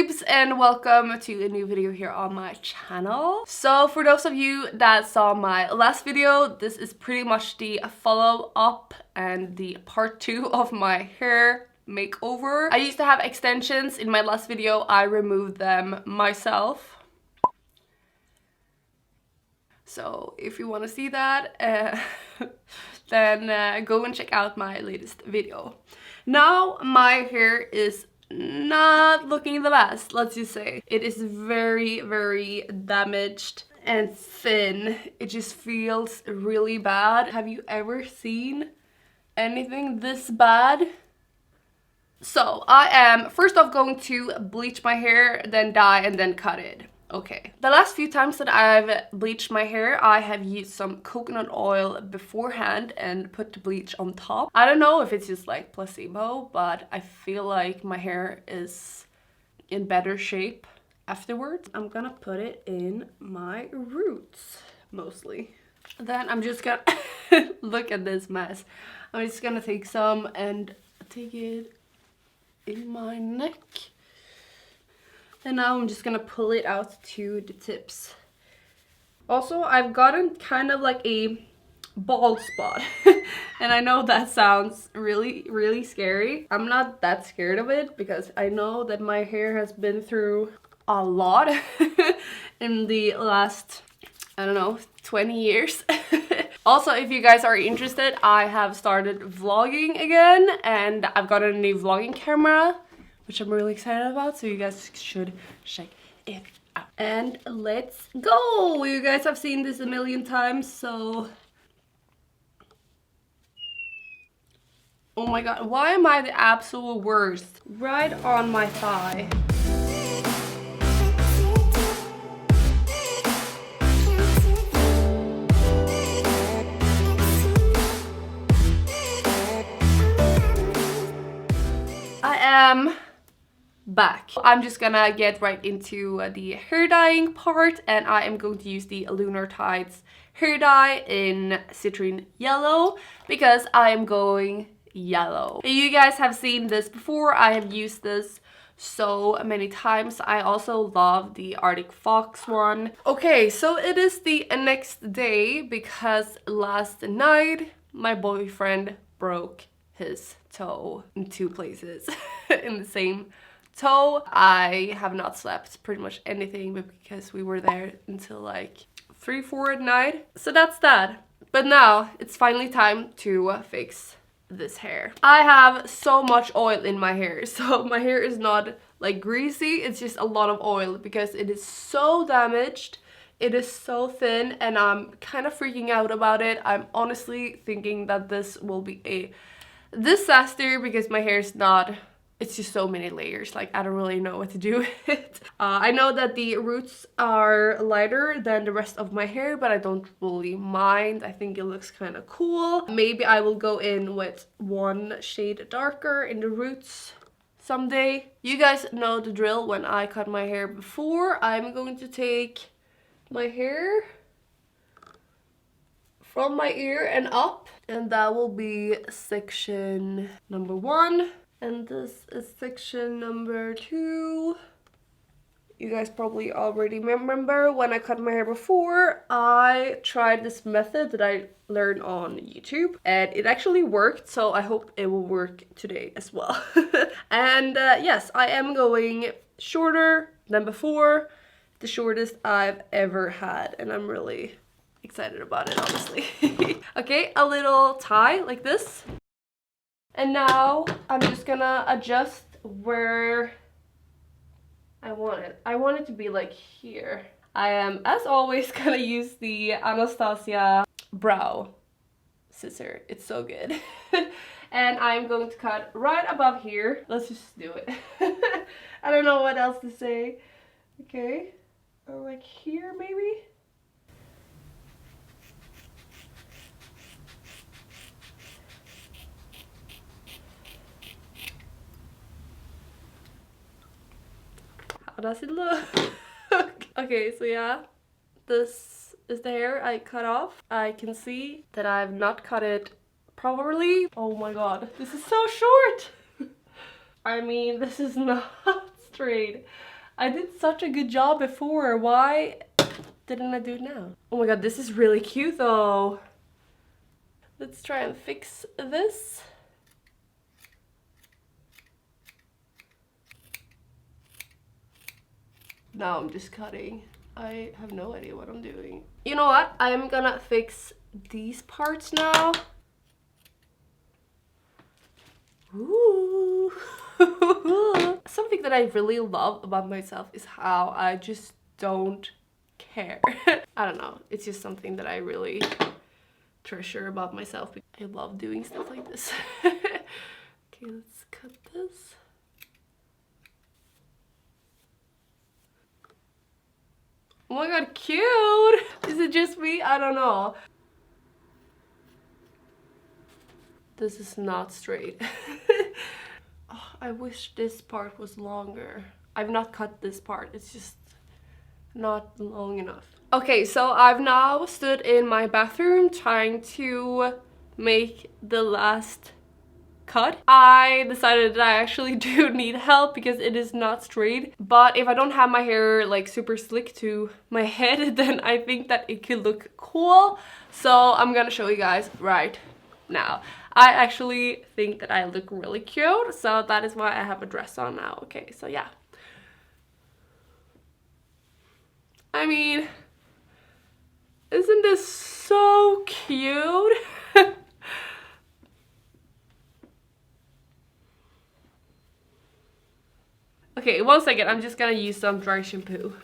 babes, and welcome to a new video here on my channel. So for those of you that saw my last video, this is pretty much the follow-up and the part 2 of my hair makeover. I used to have extensions. In my last video I removed them myself. So if you want to see that, then go and check out my latest video. Now my hair is not looking the best, let's just say. It is very damaged and thin. It just feels really bad. Have you ever seen anything this bad? So I am first off going to bleach my hair, then dye, and then cut it. Okay, the last few times that I've bleached my hair, I have used some coconut oil beforehand and put the bleach on top. I don't know if it's just like placebo, but I feel like my hair is in better shape afterwards. I'm gonna put it in my roots mostly. Then I'm just gonna look at this mess. I'm just gonna take some and take it in my neck. And now I'm just gonna pull it out to the tips. Also, I've gotten kind of like a bald spot. And I know that sounds really scary. I'm not that scared of it because I know that my hair has been through a lot in the last, I don't know, 20 years. Also, if you guys are interested, I have started vlogging again and I've gotten a new vlogging camera, which I'm really excited about, so you guys should check it out. And let's go! You guys have seen this a million times, so... Oh my god, why am I the absolute worst? Right on my thigh. I am back. I'm just gonna get right into the hair dyeing part, and I am going to use the Lunar Tides hair dye in citrine yellow because I am going yellow. You guys have seen this before. I have used this so many times. I also love the Arctic Fox one. Okay, so it is the next day because last night my boyfriend broke his toe in 2 places in the same toe. I have not slept pretty much anything because we were there until like 3-4 at night. So that's that. But now it's finally time to fix this hair. I have so much oil in my hair, so my hair is not like greasy, it's just a lot of oil because it is so damaged. It is so thin and I'm kind of freaking out about it. I'm honestly thinking that this will be a disaster because my hair is not, it's just so many layers, like I don't really know what to do with it. I know that the roots are lighter than the rest of my hair, but I don't really mind. I think it looks kind of cool. Maybe I will go in with 1 shade darker in the roots someday. You guys know the drill. When I cut my hair before, I'm going to take my hair from my ear and up, and that will be section number 1. And this is section number 2. You guys probably already remember when I cut my hair before, I tried this method that I learned on YouTube and it actually worked, so I hope it will work today as well. And yes, I am going shorter than before, the shortest I've ever had, and I'm really excited about it, honestly. Okay, a little tie like this. And now I'm just gonna adjust where I want it. I want it to be like here. I am, as always, gonna use the Anastasia brow scissor. It's so good. And I'm going to cut right above here. Let's just do it. I don't know what else to say. Okay, or like here maybe? How does it look? Okay, so yeah, this is the hair I cut off. I can see that I've not cut it properly. Oh my god, this is so short. I mean, this is not straight. I did such a good job before. Why didn't I do it now? Oh my god, this is really cute though. Let's try and fix this. Now I'm just cutting. I have no idea what I'm doing. You know what? I'm gonna fix these parts now. Ooh. Something that I really love about myself is how I just don't care. I don't know. It's just something that I really treasure about myself. I love doing stuff like this. Okay, let's cut this. Oh my god, cute! Is it just me? I don't know. This is not straight. Oh, I wish this part was longer. I've not cut this part. It's just not long enough. Okay, so I've now stood in my bathroom trying to make the last cut. I decided that I actually do need help because it is not straight. But if I don't have my hair like super slick to my head, then I think that it could look cool. So I'm gonna show you guys right now. I actually think that I look really cute, so that is why I have a dress on now. Okay, so yeah. I mean, isn't this so cute? Okay, 1 second, I'm just gonna use some dry shampoo.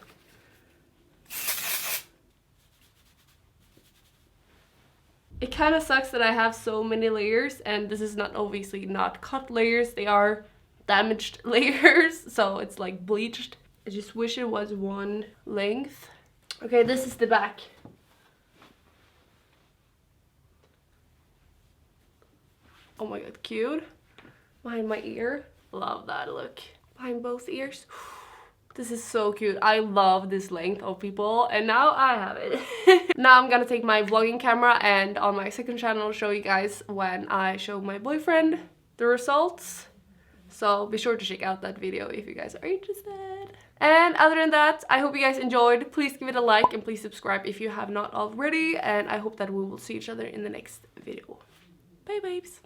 It kind of sucks that I have so many layers, and this is not obviously not cut layers, they are damaged layers, so it's like bleached. I just wish it was one length. Okay, this is the back. Oh my god, cute. Behind my ear. Love that look. Behind both ears. This is so cute. I love this length of people, and now I have it. Now I'm gonna take my vlogging camera and on my second channel show you guys when I show my boyfriend the results. So be sure to check out that video if you guys are interested. And other than that, I hope you guys enjoyed. Please give it a like and please subscribe if you have not already. And I hope that we will see each other in the next video. Bye babes.